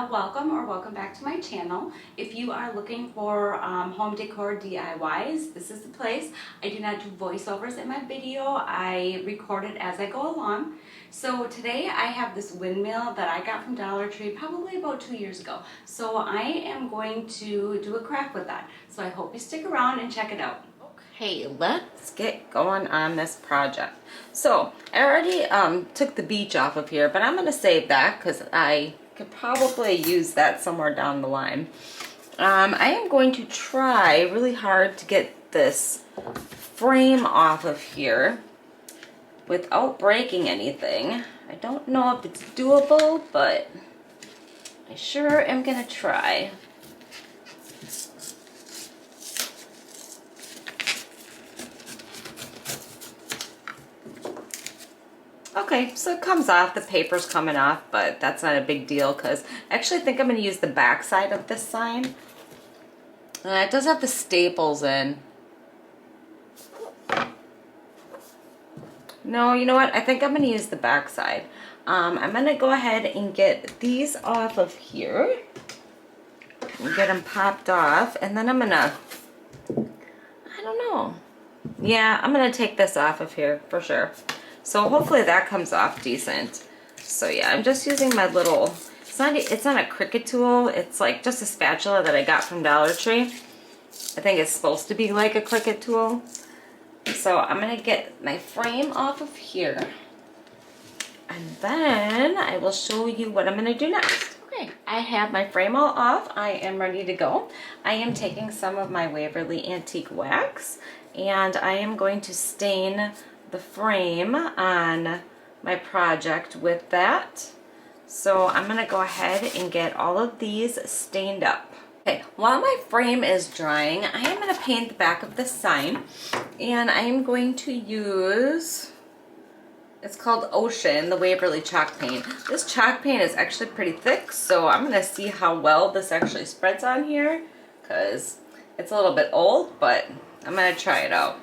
welcome or welcome back to my channel. If you are looking for home decor DIYs, this is the place. I do not do voiceovers in my video. I record it as I go along. So today I have this windmill that I got from Dollar Tree probably about 2 years ago. So I am going to do a craft with that. So I hope you stick around and check it out. Okay, let's get going on this project. So I already took the beach off of here, but I'm going to save that because I could probably use that somewhere down the line. I am going to try really hard to get this frame off of here without breaking anything. I don't know if it's doable, but I sure am going to try. Okay, so it comes off, the paper's coming off, but that's not a big deal because I actually think I'm going to use the back side of this sign. It does have the staples in. No, you know what? I think I'm going to use the back side. I'm going to go ahead and get these off of here. And get them popped off. And then I'm going to, I don't know. Yeah, I'm going to take this off of here for sure. So hopefully that comes off decent. So yeah, I'm just using my little, it's not a Cricut tool, it's like just a spatula that I got from Dollar Tree. I think it's supposed to be like a Cricut tool. So I'm gonna get my frame off of here. And then I will show you what I'm gonna do next. Okay, I have my frame all off. I am ready to go. I am taking some of my Waverly Antique Wax and I am going to stain the frame on my project with that. So I'm going to go ahead and get all of these stained up. Okay, while my frame is drying, I am going to paint the back of this sign, and I am going to use, it's called Ocean, the Waverly chalk paint. This chalk paint is actually pretty thick, so I'm going to see how well this actually spreads on here, because it's a little bit old, but I'm going to try it out.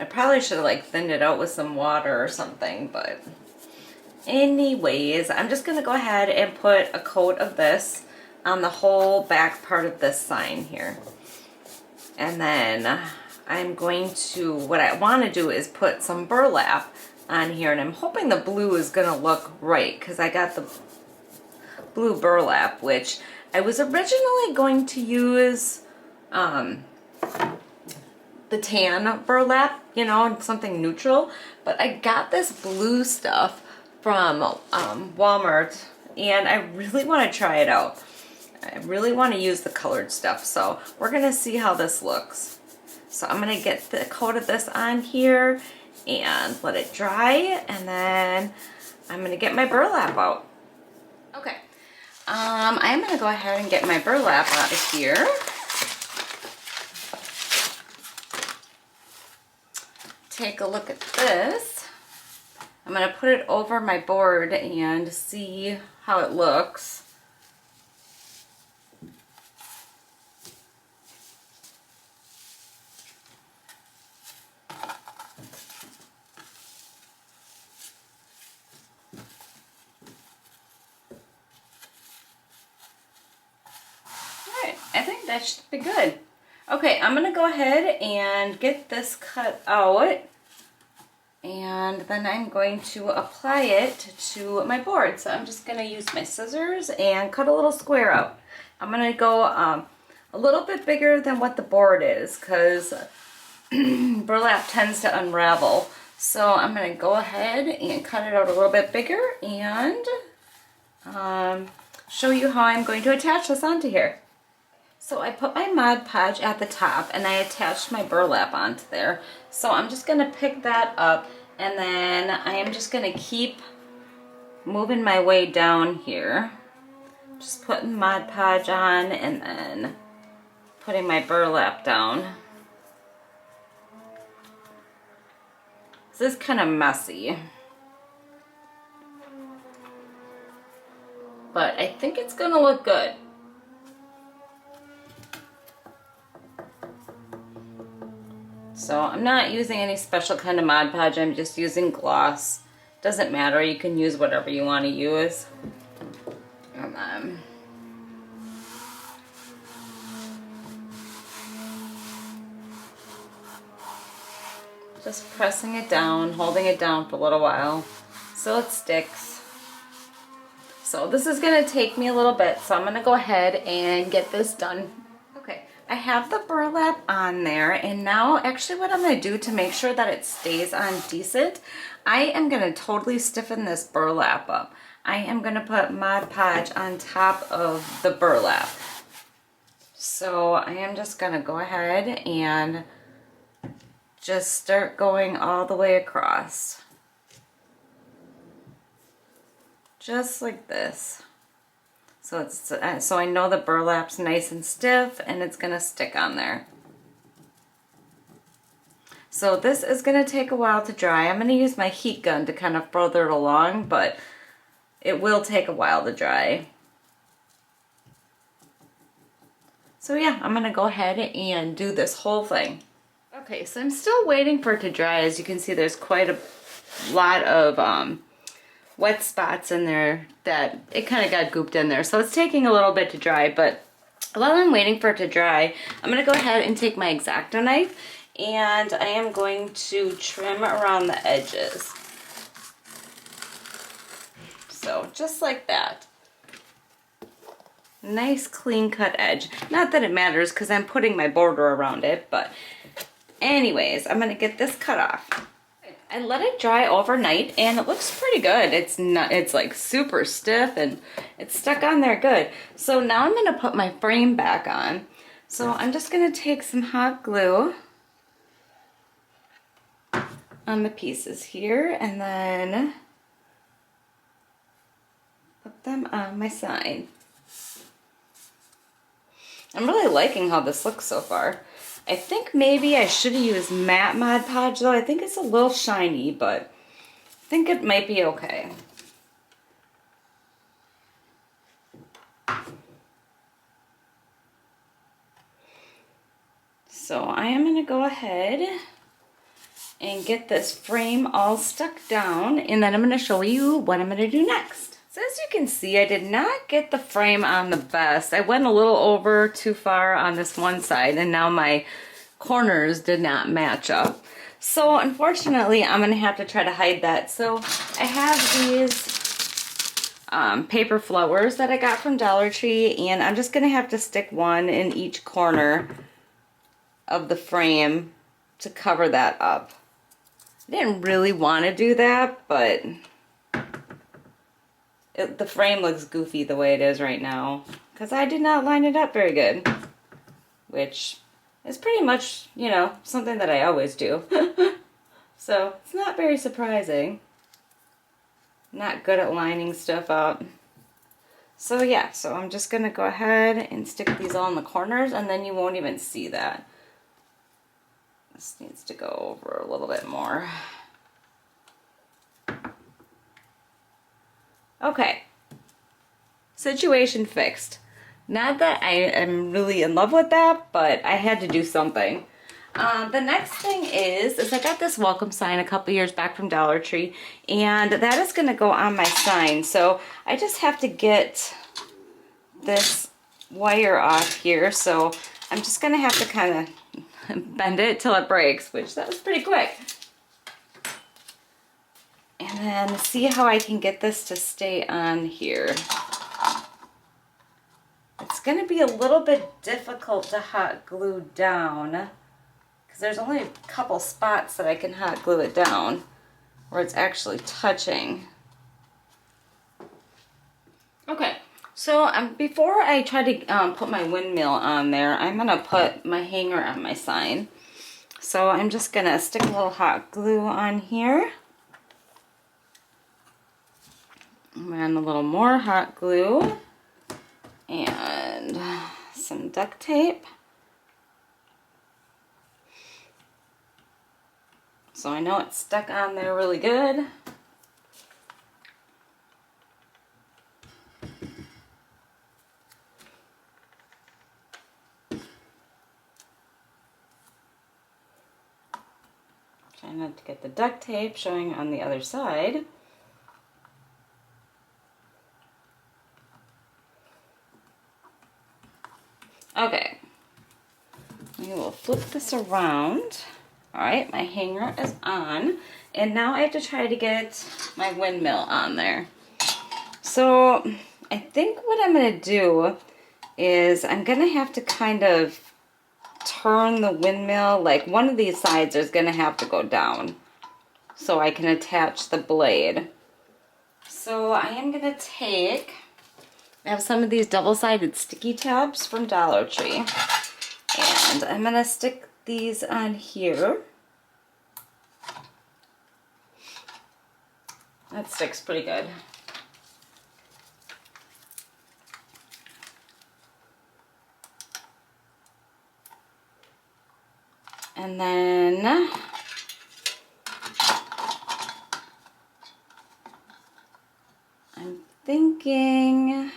I probably should have like thinned it out with some water or something, but anyways, I'm just going to go ahead and put a coat of this on the whole back part of this sign here. And then I'm going to, what I want to do is put some burlap on here, and I'm hoping the blue is going to look right because I got the blue burlap, which I was originally going to use the tan burlap, you know, something neutral, but I got this blue stuff from Walmart and I really want to try it out. I really want to use the colored stuff, so we're gonna see how this looks. So I'm gonna get the coat of this on here and let it dry, and then I'm gonna get my burlap out. Okay, I'm gonna go ahead and get my burlap out of here. Take a look at this. I'm going to put it over my board and see how it looks. Alright, I think that should be good. Okay, I'm going to go ahead and get this cut out, and then I'm going to apply it to my board. So I'm just going to use my scissors and cut a little square out. I'm going to go a little bit bigger than what the board is because burlap tends to unravel. So I'm going to go ahead and cut it out a little bit bigger and show you how I'm going to attach this onto here. So I put my Mod Podge at the top and I attached my burlap onto there. So I'm just going to pick that up, and then I am just going to keep moving my way down here. Just putting Mod Podge on and then putting my burlap down. This is kind of messy, but I think it's going to look good. So I'm not using any special kind of Mod Podge, I'm just using gloss. Doesn't matter, you can use whatever you want to use. And Just pressing it down, holding it down for a little while so it sticks. So this is gonna take me a little bit, so I'm gonna go ahead and get this done. Okay, I have the burlap on there, and now actually what I'm gonna do to make sure that it stays on decent, I am gonna totally stiffen this burlap up. I am gonna put Mod Podge on top of the burlap. So I am just gonna go ahead and just start going all the way across. Just like this. So I know the burlap's nice and stiff and it's gonna stick on there. So this is gonna take a while to dry. I'm gonna use my heat gun to kind of further it along, but it will take a while to dry. So yeah, I'm gonna go ahead and do this whole thing. Okay, so I'm still waiting for it to dry. As you can see, there's quite a lot of wet spots in there that it kind of got gooped in there. So it's taking a little bit to dry, but while I'm waiting for it to dry, I'm gonna go ahead and take my X-Acto knife and I am going to trim around the edges. So just like that. Nice clean cut edge. Not that it matters because I'm putting my border around it, but anyways, I'm gonna get this cut off. I let it dry overnight and it looks pretty good. It's like super stiff and it's stuck on there good. So now I'm gonna put my frame back on. So I'm just gonna take some hot glue on the pieces here and then put them on my sign. I'm really liking how this looks so far. I think maybe I should have used matte Mod Podge though. I think it's a little shiny, but I think it might be okay. So I am gonna go ahead and get this frame all stuck down, and then I'm gonna show you what I'm gonna do next. So as you can see, I did not get the frame on the best. I went a little over too far on this one side, and now my corners did not match up. So unfortunately, I'm gonna have to try to hide that. So I have these paper flowers that I got from Dollar Tree, and I'm just gonna have to stick one in each corner of the frame to cover that up. I didn't really want to do that, but the frame looks goofy the way it is right now because I did not line it up very good, which is pretty much, you know, something that I always do. So it's not very surprising. Not good at lining stuff up. So yeah, so I'm just gonna go ahead and stick these all in the corners and then you won't even see that. This needs to go over a little bit more. Okay, situation fixed. Not that I am really in love with that, but I had to do something. The next thing is I got this welcome sign a couple years back from Dollar Tree, and that is gonna go on my sign. So I just have to get this wire off here. So I'm just gonna have to kind of bend it till it breaks, which that was pretty quick. And then see how I can get this to stay on here. It's going to be a little bit difficult to hot glue down because there's only a couple spots that I can hot glue it down where it's actually touching. Okay, so before I try to put my windmill on there, I'm going to put my hanger on my sign. So I'm just going to stick a little hot glue on here. And a little more hot glue and some duct tape. So I know it's stuck on there really good. Try not to get the duct tape showing on the other side. Okay, we will flip this around. Alright, my hanger is on. And now I have to try to get my windmill on there. So I think what I'm going to do is I'm going to have to kind of turn the windmill. Like one of these sides is going to have to go down so I can attach the blade. So I am going to I have some of these double-sided sticky tabs from Dollar Tree. And I'm going to stick these on here. That sticks pretty good. And then I'm thinking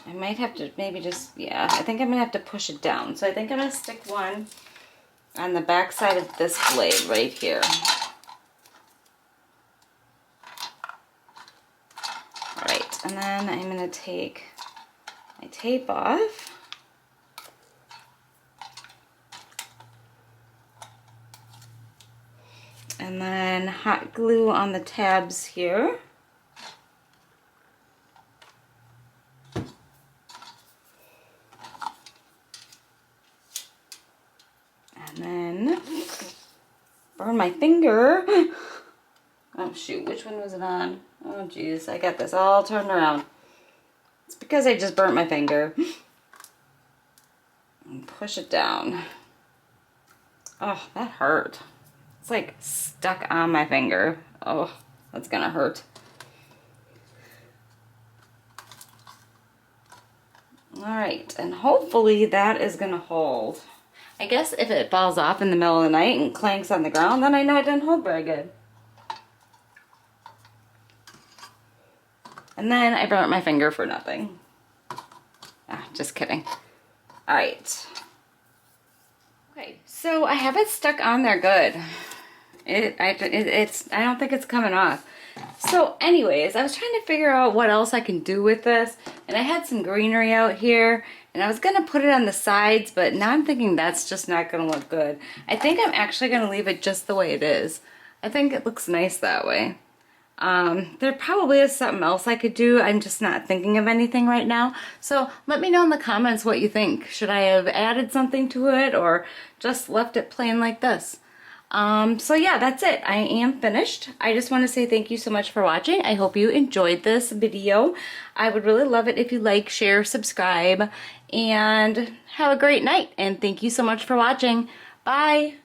I might have to maybe just, yeah, I think I'm gonna have to push it down. So I think I'm gonna stick one on the back side of this blade right here. All right, and then I'm gonna take my tape off. And then hot glue on the tabs here. And then burn my finger. Oh shoot, which one was it on? Oh geez, I got this all turned around. It's because I just burnt my finger. And push it down. Oh, that hurt. It's like stuck on my finger. Oh, that's gonna hurt. All right, and hopefully that is gonna hold. I guess if it falls off in the middle of the night and clanks on the ground, then I know it didn't hold very good. And then I burnt my finger for nothing. Ah, just kidding. All right. Okay, so I have it stuck on there good. I don't think it's coming off. So anyways, I was trying to figure out what else I can do with this, and I had some greenery out here, and I was gonna put it on the sides, but now I'm thinking that's just not gonna look good. I think I'm actually gonna leave it just the way it is. I think it looks nice that way. There probably is something else I could do. I'm just not thinking of anything right now. So let me know in the comments what you think. Should I have added something to it or just left it plain like this? So yeah, that's it. I am finished. I just want to say thank you so much for watching. I hope you enjoyed this video. I would really love it if you like, share, subscribe, and have a great night. And thank you so much for watching. Bye.